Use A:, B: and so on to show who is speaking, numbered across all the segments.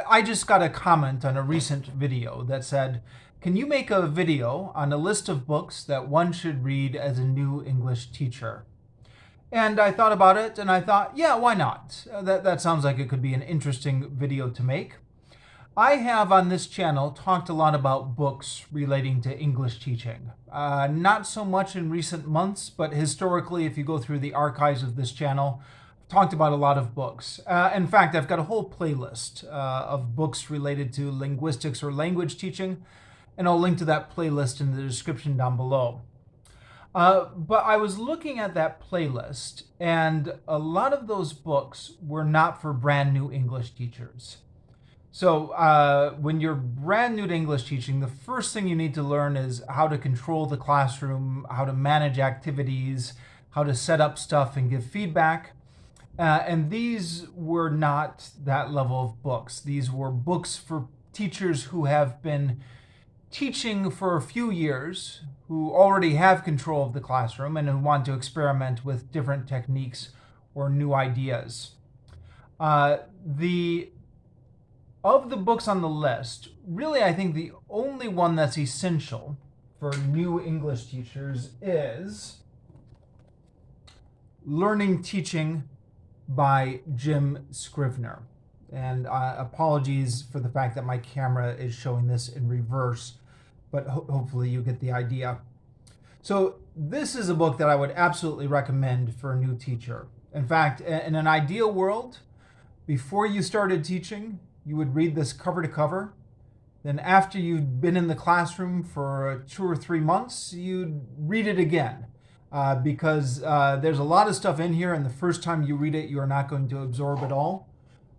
A: I just got a comment on a recent video that said, can you make a video on a list of books that one should read as a new English teacher? And I thought about it and I thought, yeah, why not? That sounds like it could be an interesting video to make. I have on this channel talked a lot about books relating to English teaching. Not so much in recent months, but historically, if you go through the archives of this channel, I've talked about a lot of books. In fact, I've got a whole playlist of books related to linguistics or language teaching, and I'll link to that playlist in the description down below. But I was looking at that playlist, and a lot of those books were not for brand new English teachers. So when you're brand new to English teaching, the first thing you need to learn is how to control the classroom, how to manage activities, how to set up stuff and give feedback. And these were not that level of books. These were books for teachers who have been teaching for a few years, who already have control of the classroom and who want to experiment with different techniques or new ideas. Of the books on the list, really I think the only one that's essential for new English teachers is Learning Teaching by Jim Scrivener. And apologies for the fact that my camera is showing this in reverse, but hopefully you get the idea. So this is a book that I would absolutely recommend for a new teacher. In fact, in an ideal world, before you started teaching, you would read this cover to cover. Then after you'd been in the classroom for 2 or 3 months, you'd read it again. Because there's a lot of stuff in here, and the first time you read it, you are not going to absorb it all.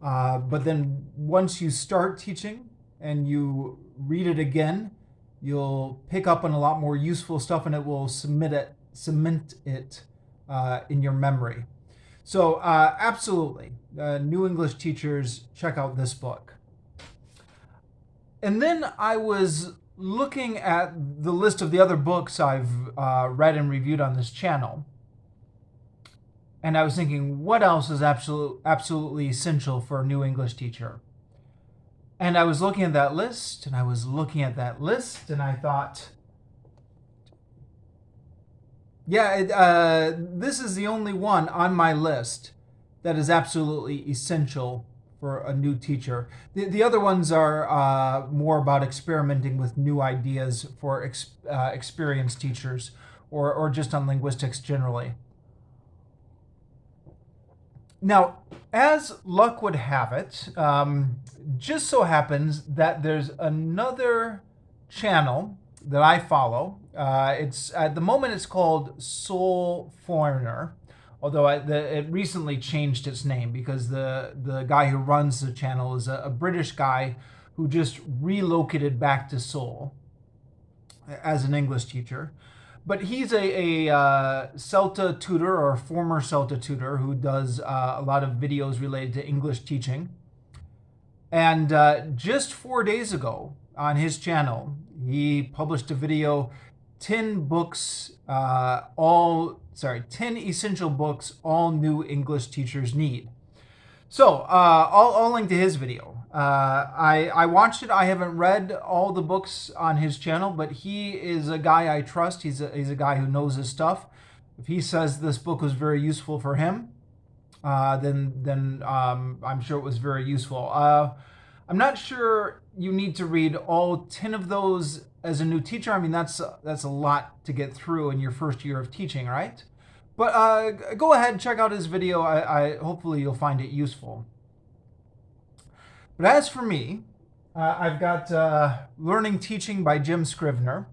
A: But then once you start teaching and you read it again, you'll pick up on a lot more useful stuff, and it will cement it in your memory. So absolutely, new English teachers, check out this book. And then I was looking at the list of the other books I've read and reviewed on this channel. And I was thinking, what else is absolutely essential for a new English teacher? And I was looking at that list, and I was looking at that list, and I thought, yeah, this is the only one on my list that is absolutely essential for a new teacher. The other ones are more about experimenting with new ideas for experienced teachers or just on linguistics generally. Now, as luck would have it, just so happens that there's another channel that I follow. It's at the moment it's called Celce-Murcia, although it recently changed its name because the guy who runs the channel is a British guy who just relocated back to Seoul as an English teacher. But he's a Celta tutor or a former Celta tutor who does a lot of videos related to English teaching. And just 4 days ago on his channel, he published a video, 10 essential books all new English teachers need. So I'll link to his video. I watched it. I haven't read all the books on his channel, but he is a guy I trust. He's a guy who knows his stuff. If he says this book was very useful for him, then I'm sure it was very useful. I'm not sure you need to read all 10 of those as a new teacher. I mean, that's a lot to get through in your first year of teaching, right? But go ahead, check out his video. Hopefully you'll find it useful. But as for me, I've got Learning Teaching by Jim Scrivener.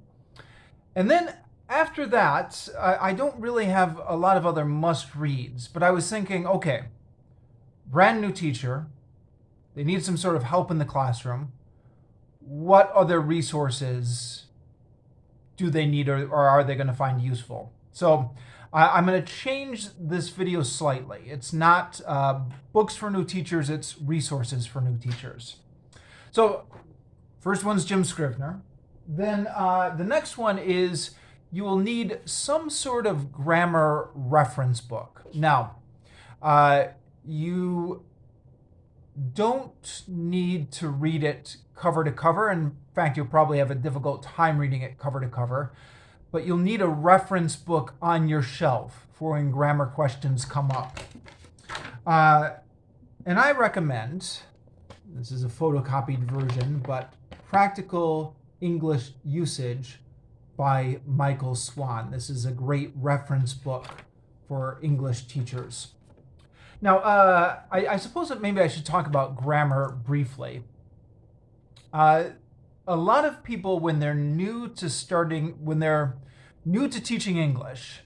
A: And then after that, I don't really have a lot of other must-reads. But I was thinking, okay, brand new teacher. They need some sort of help in the classroom. What other resources do they need or are they going to find useful? So I'm going to change this video slightly. It's not books for new teachers, it's resources for new teachers. So first one's Jim Scrivener. Then the next one is you will need some sort of grammar reference book. Now, you don't need to read it cover to cover. In fact, you'll probably have a difficult time reading it cover to cover, but you'll need a reference book on your shelf for when grammar questions come up. And I recommend, this is a photocopied version, but Practical English Usage by Michael Swan. This is a great reference book for English teachers. Now, I suppose that maybe I should talk about grammar briefly. A lot of people, when they're new to teaching English,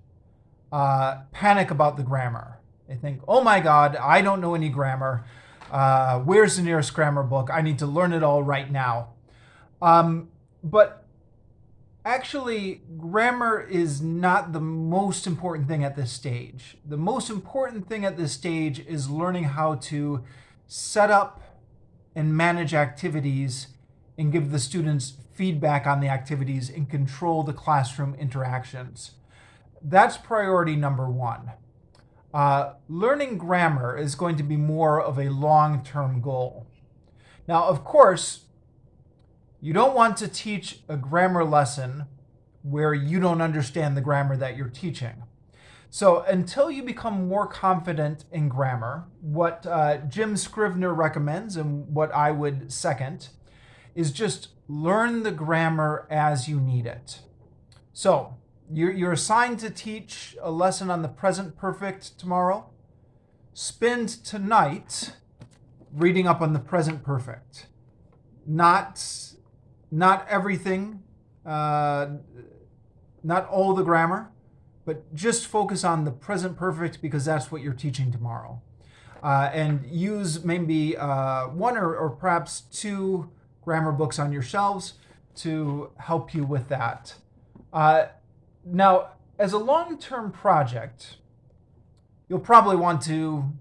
A: panic about the grammar. They think, oh my God, I don't know any grammar. Where's the nearest grammar book? I need to learn it all right now. But actually, grammar is not the most important thing at this stage. The most important thing at this stage is learning how to set up and manage activities and give the students feedback on the activities and control the classroom interactions. That's priority number one. Learning grammar is going to be more of a long-term goal. Now, of course, you don't want to teach a grammar lesson where you don't understand the grammar that you're teaching. So until you become more confident in grammar, what Jim Scrivener recommends and what I would second is just learn the grammar as you need it. So you're assigned to teach a lesson on the present perfect tomorrow. Spend tonight reading up on the present perfect. Not everything, not all the grammar, but just focus on the present perfect because that's what you're teaching tomorrow. And use maybe one or perhaps two grammar books on your shelves to help you with that. Now, as a long-term project, you'll probably want to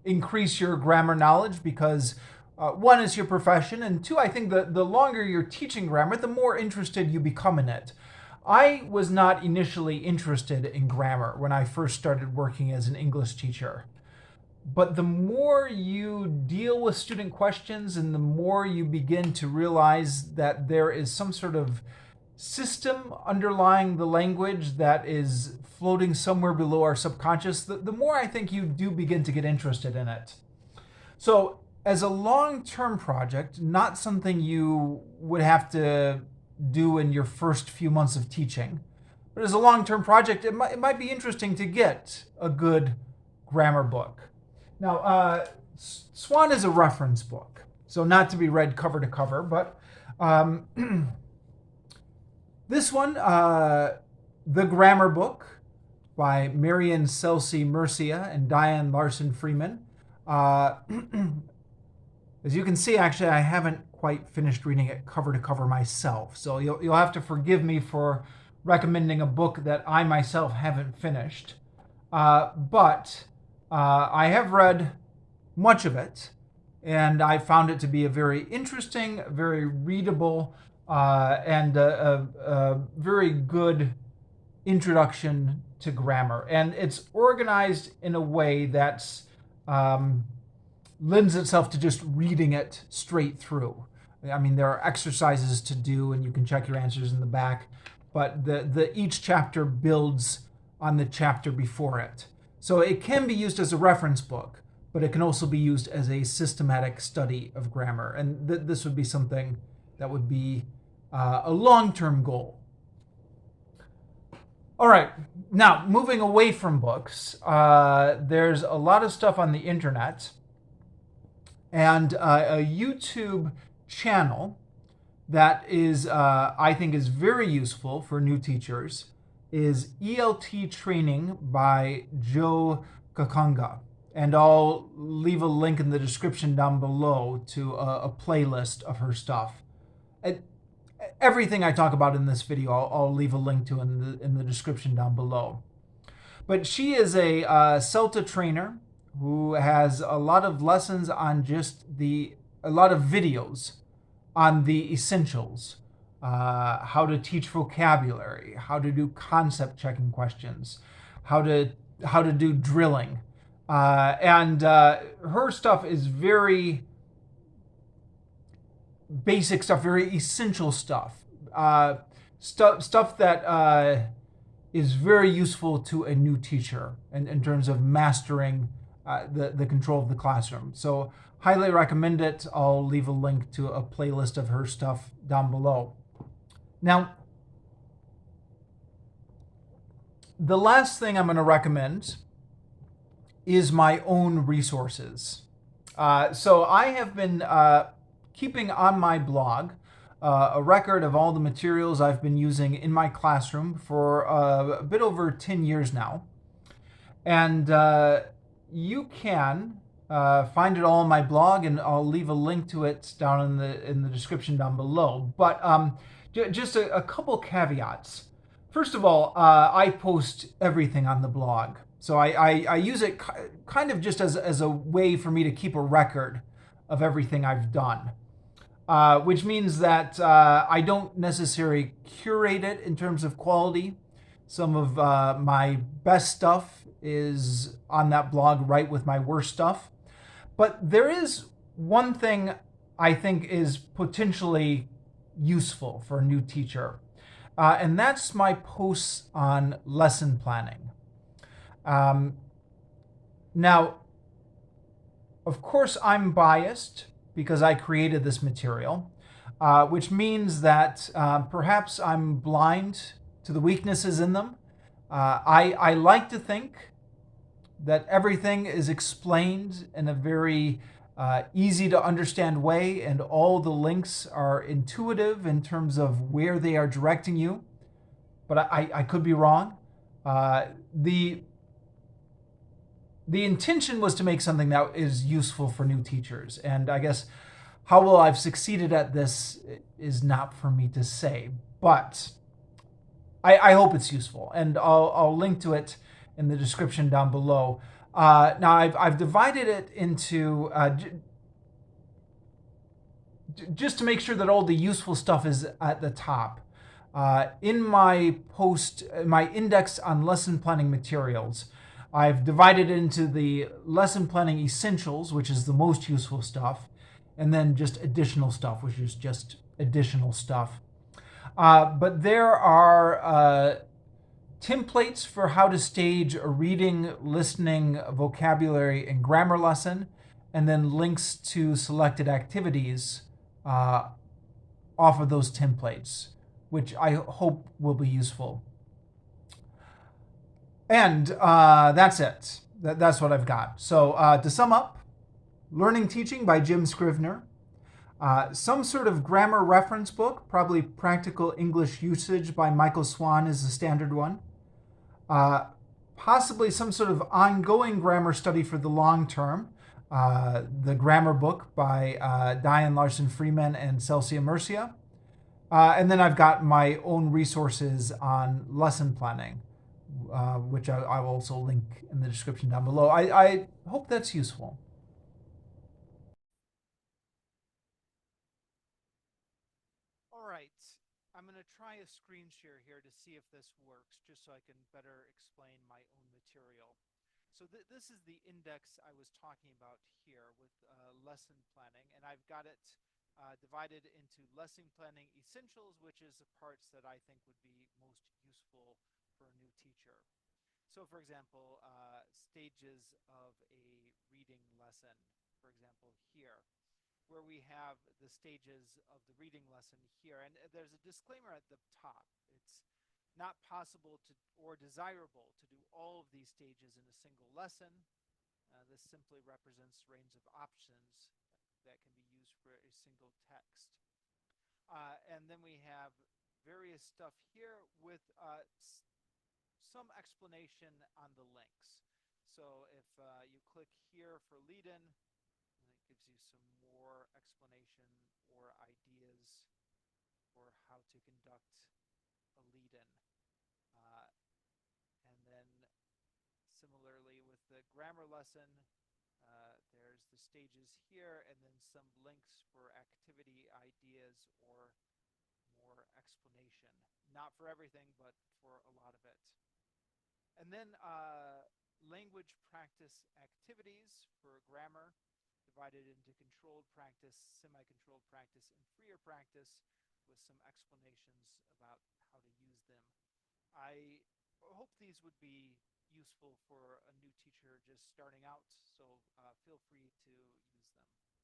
A: increase your grammar knowledge because one is your profession, and two, I think the longer you're teaching grammar, the more interested you become in it. I was not initially interested in grammar when I first started working as an English teacher. But the more you deal with student questions and the more you begin to realize that there is some sort of system underlying the language that is floating somewhere below our subconscious, the more I think you do begin to get interested in it. So as a long-term project, not something you would have to do in your first few months of teaching, but as a long-term project, it might be interesting to get a good grammar book. Now, Swan is a reference book, so not to be read cover to cover, but this one, The Grammar Book by Marianne, Celce-Murcia and Diane, Larsen-Freeman. As you can see, actually, I haven't quite finished reading it cover to cover myself, so you'll have to forgive me for recommending a book that I myself haven't finished. But I have read much of it, and I found it to be a very interesting, very readable, and a very good introduction to grammar. And it's organized in a way that's lends itself to just reading it straight through. I mean, there are exercises to do, and you can check your answers in the back, but each chapter builds on the chapter before it. So it can be used as a reference book, but it can also be used as a systematic study of grammar. And this would be something that would be a long-term goal. All right, now moving away from books, there's a lot of stuff on the internet and a YouTube channel that is, I think, is very useful for new teachers is ELT Training by Joe Kakanga. And I'll leave a link in the description down below to a playlist of her stuff. Everything I talk about in this video, I'll leave a link to in the description down below. But she is a CELTA trainer who has a lot of lessons on a lot of videos on the essentials. How to teach vocabulary, how to do concept checking questions, how to do drilling. And her stuff is very basic stuff, very essential stuff, stuff that is very useful to a new teacher in terms of mastering the control of the classroom. So highly recommend it. I'll leave a link to a playlist of her stuff down below. Now, the last thing I'm going to recommend is my own resources. So I have been keeping on my blog a record of all the materials I've been using in my classroom for a bit over 10 years now. And you can find it all on my blog, and I'll leave a link to it down in the description down below. But just a couple caveats. First of all, I post everything on the blog. So I use it kind of just as a way for me to keep a record of everything I've done. Which means that I don't necessarily curate it in terms of quality. Some of my best stuff is on that blog right with my worst stuff. But there is one thing I think is potentially useful for a new teacher, and that's my posts on lesson planning. Now, of course, I'm biased because I created this material, which means that perhaps I'm blind to the weaknesses in them. I like to think that everything is explained in a very easy to understand way, and all the links are intuitive in terms of where they are directing you. But I could be wrong. The intention was to make something that is useful for new teachers. And I guess how well I've succeeded at this is not for me to say. But I hope it's useful. And I'll link to it in the description down below. Now, I've divided it into, just to make sure that all the useful stuff is at the top. In my my index on lesson planning materials, I've divided it into the lesson planning essentials, which is the most useful stuff, and then just additional stuff, which is just additional stuff. But there are templates for how to stage a reading, listening, vocabulary, and grammar lesson, and then links to selected activities off of those templates, which I hope will be useful. And that's it. That's what I've got. So to sum up, Learning Teaching by Jim Scrivener. Some sort of grammar reference book, probably Practical English Usage by Michael Swan is the standard one. Possibly some sort of ongoing grammar study for the long term. The grammar book by Diane, Larsen-Freeman, and Celce-Murcia. And then I've got my own resources on lesson planning, which I will also link in the description down below. I hope that's useful. All right, I'm going to try a screen share here to see if this works, just so I can better explain my own material. So this is the index I was talking about here with lesson planning, and I've got it divided into lesson planning essentials, which is the parts that I think would be most useful for a new teacher. So for example, stages of a reading lesson, for example, here, where we have the stages of the reading lesson here. And there's a disclaimer at the top. It's not possible to or desirable to do all of these stages in a single lesson. This simply represents range of options that can be used for a single text. And then we have various stuff here with some explanation on the links. So if you click here for lead-in, it gives you some more explanation or ideas for how to conduct a lead-in. And then similarly with the grammar lesson, there's the stages here, and then some links for activity ideas or more explanation. Not for everything, but for a lot of it. And then language practice activities for grammar, divided into controlled practice, semi-controlled practice, and freer practice, with some explanations about how to use them. I hope these would be useful for a new teacher just starting out, so feel free to use them.